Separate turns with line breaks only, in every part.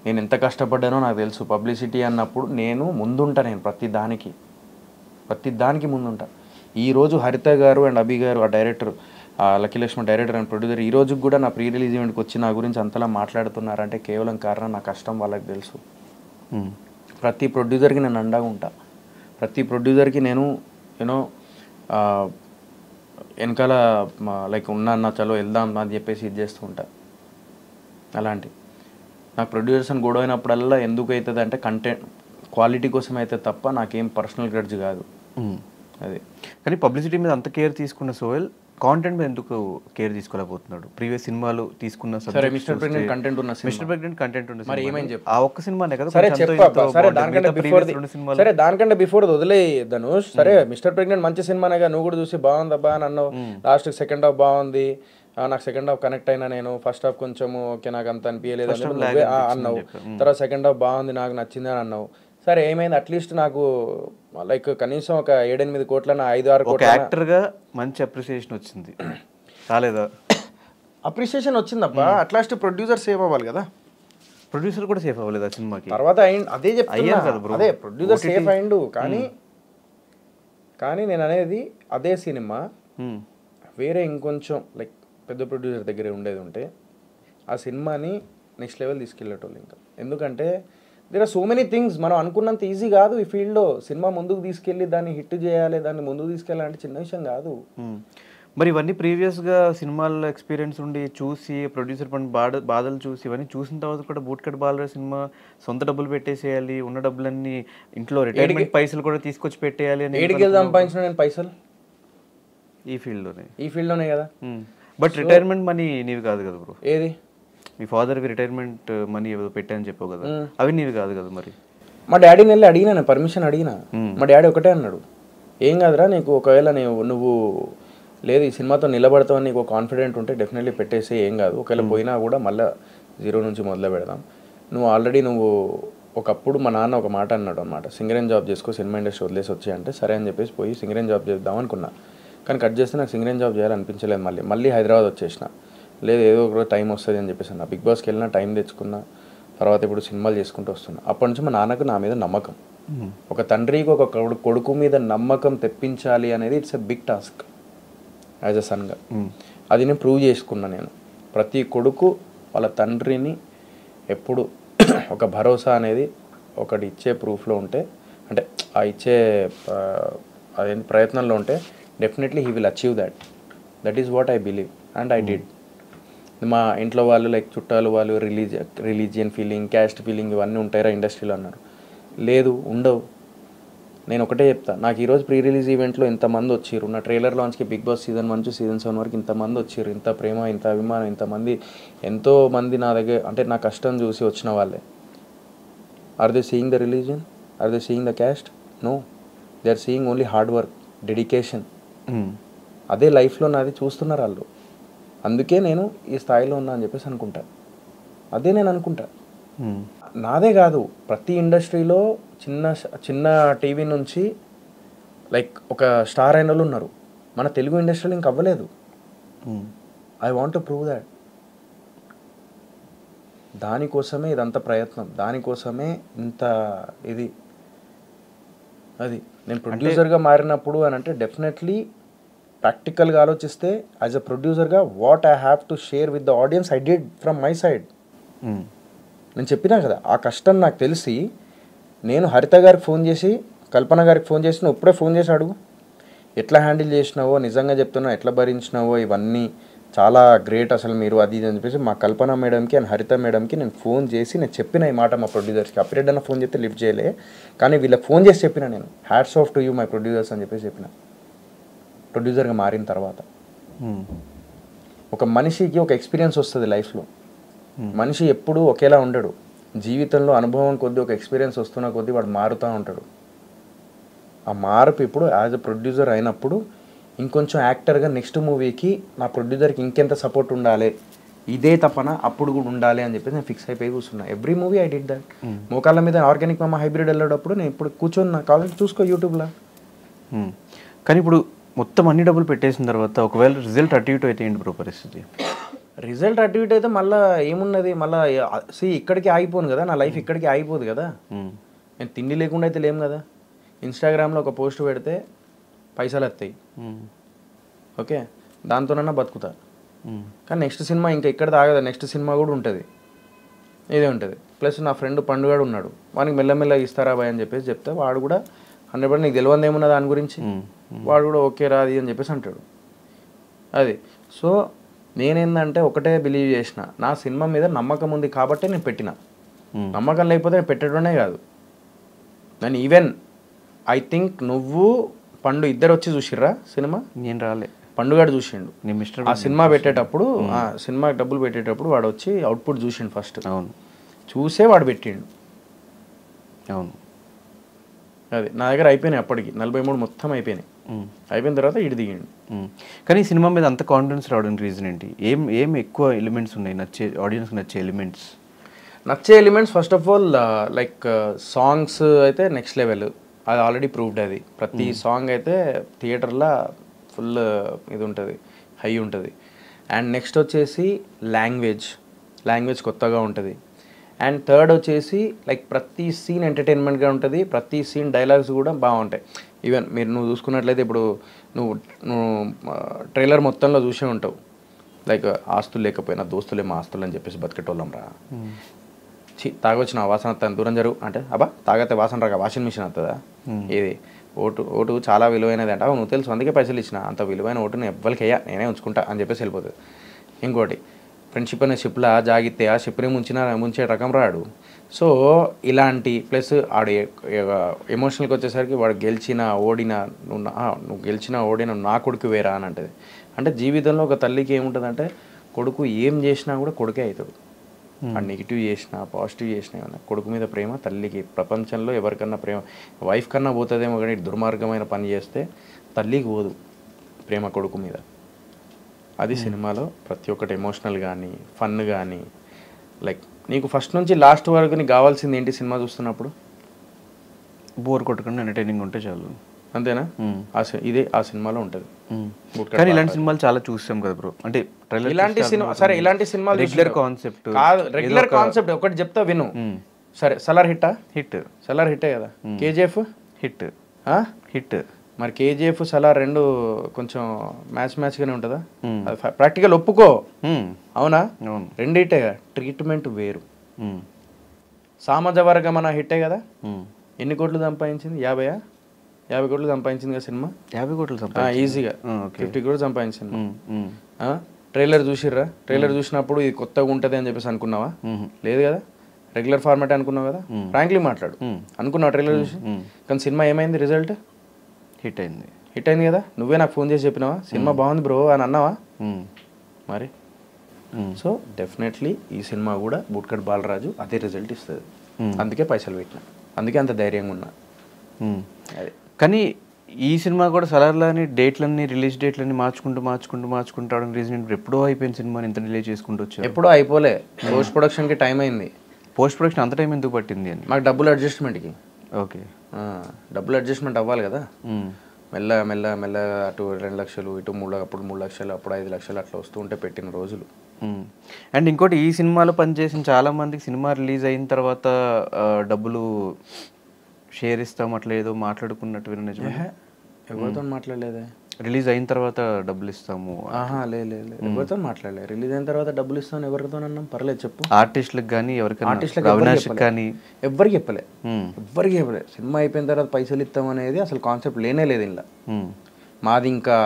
నేను ఎంత కష్టపడ్డానో నాకు తెలుసు. పబ్లిసిటీ అన్నప్పుడు నేను ముందుంటా, నేను ప్రతి దానికి ముందుంటా. ఈరోజు హరిత గారు అండ్ అభి గారు, ఆ director, Lucky Lakshman director and producer, ఈ రోజుకి కూడా నా ప్రీ రిలీజ్ ఈవెంట్కి వచ్చి నా గురించి అంతలా మాట్లాడుతున్నారంటే కేవలం కారణం నా కష్టం వాళ్ళకి తెలుసు. ప్రతి ప్రొడ్యూసర్కి నేను అండగా ఉంటా. ప్రతి ప్రొడ్యూసర్కి నేను యూనో వెనకాల లైక్ ఉన్నా చలో వెళ్దాం అని చెప్పేసి ఇది చేస్తూ ఉంటా. అలాంటి నాకు ప్రొడ్యూసర్స్ అని గొడవ అయినప్పుడల్లా ఎందుకు అవుతుంది అంటే కంటెంట్ క్వాలిటీ కోసం అయితే తప్ప నాకేం పర్సనల్ గ్రడ్జ్ కాదు అది.
కానీ పబ్లిసిటీ మీద అంత కేర్ తీసుకున్న సోహెల్ కాంటెంట్ మీద ఎందుకు కేర్ తీసుకోలేకపోతున్నాడు? ప్రీవియస్ సినిమాలు తీసుకున్న
మిస్టర్ ప్రెగ్నెంట్ కంటెంట్ ఉన్న
మిస్టర్ ప్రెగ్నెంట్ కంటెంట్ ఉంది,
మరి ఏమైంది చెప్పు.
ఆ ఒక్క సినిమానే కదా.
సరే దానికంటే బిఫోర్ వదిలే ధనుష్. సరే మిస్టర్ ప్రెగ్నెంట్ మంచి సినిమానేగా, నువ్వు కూడా చూసి బాగుందబ్బా అని అన్నావు. లాస్ట్ సెకండ్ హాఫ్ బాగుంది, నాకు సెకండ్ హాఫ్ కనెక్ట్ అయినా, నేను ఫస్ట్ హాఫ్ కొంచెం ఓకే నాకు అంత అనిపించలేదు అని అన్నావు. తర్వాత సెకండ్ హాఫ్ బాగుంది నాకు నచ్చింది అని అన్నావు. సరే ఏమైంది? అట్లీస్ట్ నాకు లైక్ కనీసం ఒక 7-8 కోట్ల 5-6 కోట్ల
యాక్టర్గా మంచి అప్రిసియేషన్ వచ్చింది రాలేదా?
అప్రిసియేషన్ వచ్చిందబ్బా. అట్లాస్ట్ ప్రొడ్యూసర్ సేవ్ అవ్వాలి కదా.
ప్రొడ్యూసర్ కూడా సేఫ్ అవ్వలేదు ఆ సినిమాకి.
తర్వాత అదే చెప్తున్నా, అదే ప్రొడ్యూసర్ సేఫ్ అయిండు. కానీ నేను అనేది అదే సినిమా వేరే ఇంకొంచెం లైక్ పెద్ద ప్రొడ్యూసర్ దగ్గర ఉండేది ఉంటే ఆ సినిమాని నెక్స్ట్ లెవెల్ తీసుకెళ్ళేటోళ్ళు. ఇంకా ఎందుకంటే there are so many things. మనం అనుకున్నంత ఈజీ కాదు ఈ ఫీల్డ్లో. సినిమా ముందుకు తీసుకెళ్ళి దాన్ని హిట్ చేయాలి, దాన్ని ముందుకు తీసుకెళ్ళాలంటే చిన్న విషయం కాదు.
మరి ఇవన్నీ ప్రీవియస్గా సినిమాల్లో ఎక్స్పీరియన్స్ ఉండి చూసి ప్రొడ్యూసర్ పని బాధలు చూసి ఇవన్నీ చూసిన తర్వాత కూడా బూట్ కట్ బాలరాజు సినిమా సొంత డబ్బులు పెట్టేసేయాలి, ఉన్న డబ్బులన్నీ ఇంట్లో రిటైర్మెంట్ పైసలు కూడా తీసుకొచ్చి పెట్టేయాలి అని
ఏడికి సంపాదించిన నేను పైసలు
ఈ ఫీల్డ్లోనే
కదా.
బట్ రిటైర్మెంట్ మనీ నీవి కాదు కదా బ్రో.
ఏది?
మీ ఫాదర్కి రిటైర్మెంట్ మనీ ఏదో పెట్టాయని చెప్పావు కదా, అవి నీవి కాదు కదా. మరి
మా డాడీని వెళ్ళి అడిగినా, పర్మిషన్ అడిగినా. మా డాడీ ఒకటే అన్నాడు, ఏం కాదురా నీకు, ఒకవేళ నువ్వు లేదు ఈ సినిమాతో నిలబడతావని నీకు కాన్ఫిడెంట్ ఉంటే డెఫినెట్లీ పెట్టేసి ఏం కాదు. ఒకవేళ పోయినా కూడా మళ్ళీ 0 నుంచి మొదలు పెడదాం. నువ్వు ఒకప్పుడు మా నాన్న ఒక మాట అన్నాడు అనమాట, సింగరేన్ జాబ్ చేసుకో, సినిమా ఇండస్ట్రీ వదిలేసి వచ్చాయంటే సరే అని చెప్పేసి పోయి సింగరేన్ జాబ్ చేద్దాం అనుకున్నా. కానీ కట్ చేస్తే నాకు సింగరేన్ జాబ్ చేయాలనిపించలేదు. మళ్ళీ హైదరాబాద్ వచ్చేసిన. లేదు ఏదో ఒక టైం వస్తుంది అని చెప్పేసి అన్న. బిగ్ బాస్కి వెళ్ళినా టైం తెచ్చుకున్నా. తర్వాత ఇప్పుడు సినిమాలు చేసుకుంటూ వస్తున్నా. అప్పటి నుంచి మా నాన్నకు నా మీద నమ్మకం. ఒక తండ్రికి ఒక కొడుకు మీద నమ్మకం తెప్పించాలి అనేది it's a big task as a సన్గా. అది నేను ప్రూవ్ చేసుకున్నా. నేను ప్రతి కొడుకు వాళ్ళ తండ్రిని ఎప్పుడు ఒక భరోసా అనేది ఒకటి ఇచ్చే ప్రూఫ్లో ఉంటే, అంటే ఆ ఇచ్చే అదేంటి ప్రయత్నంలో ఉంటే definitely he will achieve that is what I believe and I did. మా ఇంట్లో వాళ్ళు లైక్ చుట్టాలు వాళ్ళు రిలీజియన్ ఫీలింగ్, క్యాస్ట్ ఫీలింగ్ ఇవన్నీ ఉంటాయిరా ఇండస్ట్రీలో అన్నారు. లేదు, ఉండవు. నేను ఒకటే చెప్తా, నాకు ఈరోజు ప్రీ రిలీజ్ ఈవెంట్లో ఇంతమంది వచ్చారు, నా ట్రైలర్ లాంచ్కి బిగ్ బాస్ సీజన్ 1 నుంచి సీజన్ 7 వరకు ఇంతమంది వచ్చారు, ఇంత ప్రేమ, ఇంత అభిమానం, ఇంతమంది, ఎంతోమంది నా దగ్గర అంటే నా కష్టం చూసి వచ్చిన వాళ్ళే. Are they seeing the religion? Are they seeing the caste? No, they are seeing only hard work, dedication. అదే లైఫ్లో నాది చూస్తున్నారు వాళ్ళు. అందుకే నేను ఈ స్థాయిలో ఉన్నా అని చెప్పేసి అనుకుంటా. అదే నేను అనుకుంటా. నాదే కాదు, ప్రతి ఇండస్ట్రీలో చిన్న టీవీ నుంచి లైక్ ఒక స్టార్ అయిన వాళ్ళు ఉన్నారు. మన తెలుగు ఇండస్ట్రీలో ఇంక అవ్వలేదు. I want to prove that. దానికోసమే ఇదంతా ప్రయత్నం, దానికోసమే ఇంత ఇది. అది నేను ప్రొడ్యూసర్గా మారినప్పుడు అని అంటే డెఫినెట్లీ ప్రాక్టికల్గా ఆలోచిస్తే యాజ్ అ ప్రొడ్యూసర్గా what I have to share with the audience I did from my side. నేను చెప్పినా కదా, ఆ కష్టం నాకు తెలిసి నేను హరిత గారికి ఫోన్ చేసి, కల్పన గారికి ఫోన్ చేసి, నువ్వు ఇప్పుడే ఫోన్ చేసి అడుగు ఎట్లా హ్యాండిల్ చేసినావో, నిజంగా చెప్తున్నావు ఎట్లా భరించినావో, ఇవన్నీ చాలా గ్రేట్ అసలు మీరు అది ఇది అని చెప్పేసి మా కల్పన మేడంకి అండ్ హరిత మేడంకి నేను ఫోన్ చేసి నేను చెప్పిన ఈ మాట మా ప్రొడ్యూసర్స్కి. అప్రెడ్ అన్న ఫోన్ చేస్తే లిఫ్ట్ చేయలే, కానీ వీళ్ళకి ఫోన్ చేసి చెప్పిన నేను, hats off to you my producers అని చెప్పేసి చెప్పిన. ప్రొడ్యూసర్గా మారిన తర్వాత ఒక మనిషికి ఒక ఎక్స్పీరియన్స్ వస్తుంది లైఫ్లో. మనిషి ఎప్పుడూ ఒకేలా ఉండడు. జీవితంలో అనుభవం కొద్దీ, ఒక ఎక్స్పీరియన్స్ వస్తున్న కొద్దీ వాడు మారుతూ ఉంటాడు. ఆ మార్పు ఇప్పుడు యాజ్ అ ప్రొడ్యూసర్ అయినప్పుడు ఇంకొంచెం యాక్టర్గా నెక్స్ట్ మూవీకి నా ప్రొడ్యూసర్కి ఇంకెంత సపోర్ట్ ఉండాలి, ఇదే తపన అప్పుడు కూడా ఉండాలి అని చెప్పి నేను ఫిక్స్ అయిపోయి కూర్చున్నా. Every movie I did that. మోకాళ్ళ మీద ఆర్గానిక్ మామ హైబ్రిడ్ వెళ్ళేటప్పుడు నేను ఇప్పుడు కూర్చొని కాలేజ్ చూసుకో యూట్యూబ్లో.
కానీ ఇప్పుడు మొత్తం అన్ని డబ్బులు పెట్టేసిన తర్వాత ఒకవేళ రిజల్ట్ అటు ఇటు అయితే ఏంటి బ్రో పరిస్థితి?
రిజల్ట్ అటు ఇటు అయితే మళ్ళీ ఏమున్నది, మళ్ళీ ఇక్కడికి ఆగిపోను కదా, నా లైఫ్ ఇక్కడికి ఆగిపోదు కదా. నేను తిండి లేకుండా అయితే లేం కదా. ఇన్స్టాగ్రామ్లో ఒక పోస్ట్ పెడితే పైసలు వస్తాయి, ఓకే, దాంతోనన్నా బతుకుతా. కానీ నెక్స్ట్ సినిమా ఇంకా ఇక్కడ తాగదా, నెక్స్ట్ సినిమా కూడా ఉంటుంది, ఇదే ఉంటుంది. ప్లస్ నా ఫ్రెండ్ పండుగాడు ఉన్నాడు, వానికి మెల్లమెల్లగా ఇస్తారా బాయ్ అని చెప్పేసి చెప్తే వాడు కూడా 100% నీకు తెలియదు ఏమున్నా దాని గురించి, వాడు కూడా ఓకే రాది అని చెప్పేసి అంటాడు. అది సో నేనేందంటే ఒకటే బిలీవ్ చేసిన, నా సినిమా మీద నమ్మకం ఉంది కాబట్టి నేను పెట్టిన. నమ్మకం లేకపోతే నేను పెట్టడమే కాదు. నేను ఈవెన్ ఐ థింక్ నువ్వు పండు ఇద్దరు వచ్చి చూసిర్రా సినిమా?
నేను రాలే,
పండుగాడు చూసిండు. ఆ సినిమా పెట్టేటప్పుడు, ఆ సినిమాకి డబ్బులు పెట్టేటప్పుడు వాడు వచ్చి అవుట్పుట్ చూసిండు ఫస్ట్.
అవును,
చూసే వాడు పెట్టిండు.
అవును,
అది నా దగ్గర అయిపోయినాయి అప్పటికి 43 మొత్తం అయిపోయినాయి. అయిపోయిన తర్వాత ఇటు దిగిండు.
కానీ ఈ సినిమా మీద అంత కాన్ఫిడెన్స్ రావడానికి రీజన్ ఏంటి? ఏం ఎక్కువ ఎలిమెంట్స్ ఉన్నాయి నచ్చే, ఆడియన్స్కి నచ్చే ఎలిమెంట్స్?
నచ్చే elements first of all like songs అయితే నెక్స్ట్ లెవెల్, అది ఆల్రెడీ ప్రూవ్డ్. అది ప్రతి సాంగ్ అయితే థియేటర్లో ఫుల్ ఇది ఉంటుంది, హై ఉంటుంది. అండ్ నెక్స్ట్ వచ్చేసి లాంగ్వేజ్ కొత్తగా ఉంటుంది. అండ్ థర్డ్ వచ్చేసి లైక్ ప్రతి సీన్ ఎంటర్టైన్మెంట్గా ఉంటుంది, ప్రతి సీన్ డైలాగ్స్ కూడా బాగుంటాయి. ఈవెన్ నువ్వు చూసుకున్నట్లయితే ఇప్పుడు నువ్వు ట్రైలర్ మొత్తంలో చూసే ఉంటావు, లైక్ ఆస్తులు లేకపోయినా దోస్తులేమో ఆస్తులు అని చెప్పేసి బతికేటోళ్ళం రా, తాగొచ్చిన వాసన తను దూరం జరుగు అంటే అబ్బా తాగతే వాసన రాక వాషింగ్ మిషన్ వస్తుందా, ఇది ఓటు చాలా విలువైనది అంట, నువ్వు తెలుసు అందుకే పైసలు ఇచ్చిన, అంత విలువైన ఓటుని ఎవ్వరికి వేయ నేనే ఉంచుకుంటా అని చెప్పేసి వెళ్ళిపోతుంది. ఇంకోటి ఫ్రెండ్షిప్ అనే షిప్లా జాగితే ఆ షిప్ని ముంచే రకం రాడు. సో ఇలాంటి ప్లస్ ఆడు ఎమోషనల్కి వచ్చేసరికి వాడు గెలిచినా ఓడినా నువ్వు గెలిచినా ఓడినా నా కొడుకు వేరా అని అంటది. అంటే జీవితంలో ఒక తల్లికి ఏముంటుందంటే కొడుకు ఏం చేసినా కూడా కొడుకే అవుతాడు. ఆ నెగిటివ్ చేసినా పాజిటివ్ చేసినా ఏమన్నా కొడుకు మీద ప్రేమ తల్లికి ప్రపంచంలో ఎవరికన్నా ప్రేమ, వైఫ్ కన్నా పోతుందేమో కానీ దుర్మార్గమైన పని చేస్తే తల్లికి పోదు ప్రేమ కొడుకు మీద. అది సినిమాలో ప్రతి ఒక్కటి ఎమోషనల్ కానీ ఫన్ కానీ లైక్ నీకు ఫస్ట్ నుంచి లాస్ట్ వరకు నీకు కావాల్సింది ఏంటి సినిమా చూస్తున్నప్పుడు?
బోర్ కొట్టకుండా ఎంటర్టైనింగ్ ఉంటే చాలు,
అంతేనా? ఇదే ఆ సినిమాలో ఉంటుంది.
కానీ ఇలాంటి సినిమాలు చాలా చూస్తాం కదా బ్రో, అంటే
ఇలాంటి సినిమా సరే ఇలాంటి సినిమాలు
రెగ్యులర్ కాన్సెప్ట్
కాదు, రెగ్యులర్ కాన్సెప్ట్ ఒకటి చెప్తా విను. సరే సలార్ హిట్టా? సలార్ హిట్టే కదా. KGF
hit.
మరి కేజీఎఫ్ సలార్ రెండు కొంచెం మ్యాచ్గానే ఉంటుందా? ప్రాక్టికల్ ఒప్పుకో, అవునా? రెండిటే ట్రీట్మెంట్ వేరు. సామాజ వర్గం అన్న హిట్టే కదా. ఎన్ని కోట్లు సంపాదించింది? 50 కోట్లు సంపాదించింది కదా సినిమా.
50 కోట్లు
ఈజీగా 50 కోట్లు సంపాదించింది. ట్రైలర్ చూసిర్రా? ట్రైలర్ చూసినప్పుడు ఇది కొత్తగా ఉంటుంది అని చెప్పేసి అనుకున్నావా? లేదు కదా, రెగ్యులర్ ఫార్మాట్ అనుకున్నావు కదా. ఫ్రాంక్లీ మాట్లాడు, అనుకున్నావు ట్రైలర్ చూసి. కానీ సినిమా ఏమైంది? రిజల్ట్
హిట్
అయింది కదా. నువ్వే నాకు ఫోన్ చేసి చెప్పినావా సినిమా బాగుంది బ్రో అని అన్నావా? మరి సో డెఫినెట్లీ ఈ సినిమా కూడా బూట్కట్ బాలరాజు అదే రిజల్ట్ ఇస్తుంది. అందుకే పైసలు పెట్టిన, అందుకే అంత ధైర్యంగా ఉన్నా.
అదే కానీ ఈ సినిమా కూడా సలార్లని డేట్లన్నీ రిలీజ్ డేట్లన్నీ మార్చుకుంటూ రావడం రీజన్ ఎప్పుడో అయిపోయిన సినిమాని ఇంత డిలే చేసుకుంటూ వచ్చారు.
ఎప్పుడో అయిపోలే, పోస్ట్ ప్రొడక్షన్కి టైం అయింది.
పోస్ట్ ప్రొడక్షన్ అంత టైం ఎందుకు పట్టింది అని?
మాకు డబ్బులు అడ్జస్ట్మెంట్కి.
ఓకే,
డబ్బులు అడ్జస్ట్మెంట్ అవ్వాలి కదా. మెల్ల అటు 2 లక్షలు, ఇటు 3 లక్షలు, అప్పుడు 5 లక్షలు అట్లా వస్తూ ఉంటే పెట్టిన రోజులు.
అండ్ ఇంకోటి ఈ సినిమాలో పనిచేసిన చాలా మందికి సినిమా రిలీజ్ అయిన తర్వాత డబ్బులు షేర్ ఇస్తాం అట్లా ఏదో మాట్లాడుకున్నట్టు విన్న నిజమే?
ఎవరితో మాట్లాడలేదే.
రిలీజ్ అయిన తర్వాత డబ్బులు ఇస్తాము?
లేదు ఎవరితో మాట్లాడలేదు. రిలీజ్ అయిన తర్వాత డబ్బులు ఇస్తాను ఎవరితో అన్నాం? పర్లేదు చెప్పు.
ఆర్టిస్టులకు కానీ ఎవరికైనా?
ఆర్టిస్టులకు కానీ ఎవరికి చెప్పలే. సినిమా అయిపోయిన తర్వాత పైసలు ఇస్తాం అనేది అసలు కాన్సెప్ట్ లేనే లేదు ఇలా. మాది ఇంకా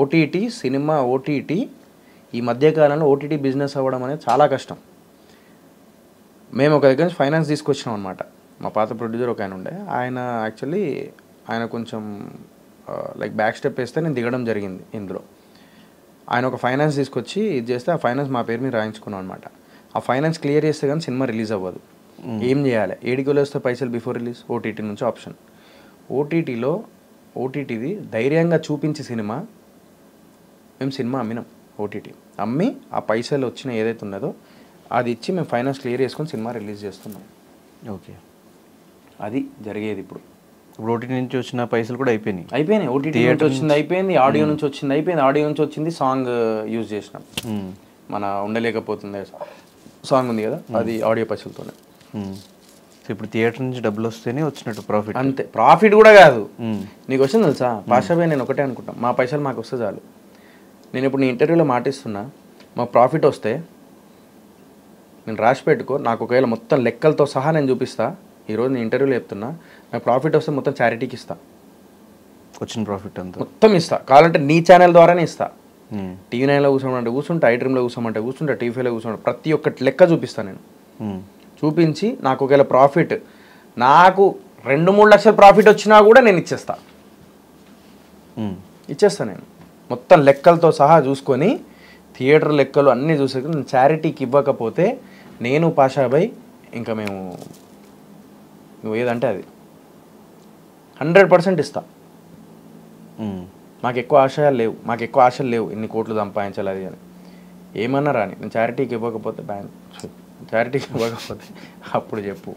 ఓటీటీ సినిమా. ఓటీటీ ఈ మధ్యకాలంలో ఓటీటీ బిజినెస్ అవ్వడం అనేది చాలా కష్టం. మేము ఒక దగ్గర నుంచి ఫైనాన్స్ తీసుకొచ్చినాం అనమాట. మా పాత ప్రొడ్యూసర్ ఒక ఆయన ఉండే, ఆయన కొంచెం లైక్ బ్యాక్ స్టెప్ వేస్తే నేను దిగడం జరిగింది ఇందులో. ఆయన ఒక ఫైనాన్స్ తీసుకొచ్చి ఇది చేస్తే ఆ ఫైనాన్స్ మా పేరు మీద రాయించుకున్నాం అనమాట. ఆ ఫైనాన్స్ క్లియర్ చేస్తే కానీ సినిమా రిలీజ్ అవ్వదు. ఏం చేయాలి? 7 కిలోలు వస్తే పైసలు బిఫోర్ రిలీజ్. ఓటీటీ నుంచి ఆప్షన్. ఓటీటీది ధైర్యంగా చూపించి మేము సినిమా అమ్మినాం. ఓటీటీ అమ్మి ఆ పైసలు వచ్చిన ఏదైతే ఉన్నదో అది ఇచ్చి మేము ఫైనాన్స్ క్లియర్ చేసుకొని సినిమా రిలీజ్ చేస్తున్నాం.
ఓకే,
అది జరిగేది. ఇప్పుడు
ఓటీటీ నుంచి వచ్చిన పైసలు కూడా అయిపోయినాయి. ఓటీటీ నుంచి వచ్చింది అయిపోయింది, ఆడియో నుంచి వచ్చింది అయిపోయింది, ఆడియో నుంచి వచ్చింది సాంగ్ యూజ్ చేసినాం.
మన ఉండలేకపోతుంది సాంగ్ ఉంది కదా, అది ఆడియో పైసలతోనే.
సో ఇప్పుడు థియేటర్ నుంచి డబ్బులు వస్తేనే వచ్చినట్టు ప్రాఫిట్.
అంతే, ప్రాఫిట్ కూడా కాదు. నీకు వచ్చింది తెలుసా పాషాబాయ్, నేను ఒకటే అనుకుంటా, మా పైసలు మాకు వస్తే చాలు. నేను ఇప్పుడు నీ ఇంటర్వ్యూలో మాటిస్తున్నా, మా ప్రాఫిట్ వస్తే నేను రాసి పెట్టుకో, నాకు ఒకవేళ మొత్తం లెక్కలతో సహా నేను చూపిస్తా. ఈరోజు నేను ఇంటర్వ్యూలో చెప్తున్నా, నాకు ప్రాఫిట్ వస్తే మొత్తం చారిటీకి ఇస్తా,
వచ్చిన ప్రాఫిట్ అంతా
మొత్తం ఇస్తా. కావాలంటే నీ ఛానల్ ద్వారానే ఇస్తా. టీవీ 9లో కూర్చోమంటే కూర్చుంటా, ఐడ్రీమ్లో కూర్చోమంటే కూర్చుంటా, టీవీలో కూర్చోమంటే ప్రతి ఒక్కటి లెక్క చూపిస్తాను నేను. చూపించి నాకు ఒకవేళ ప్రాఫిట్, నాకు 2-3 లక్షల ప్రాఫిట్ వచ్చినా కూడా నేను ఇచ్చేస్తా నేను. మొత్తం లెక్కలతో సహా చూసుకొని, థియేటర్ లెక్కలు అన్నీ చూసుకొని, నేను చారిటీకి ఇవ్వకపోతే నేను పాషాబాయ్ ఇంకా మేము నువ్వు ఏదంటే అది 100% ఇస్తా. మాకు ఎక్కువ ఆశయాలు లేవు, మాకు ఎక్కువ ఆశలు లేవు, ఇన్ని కోట్లు సంపాదించాలి అది అని. ఏమన్నా రాని, నేను చారిటీకి ఇవ్వకపోతే చారిటీకి ఇవ్వకపోతే అప్పుడు చెప్పు.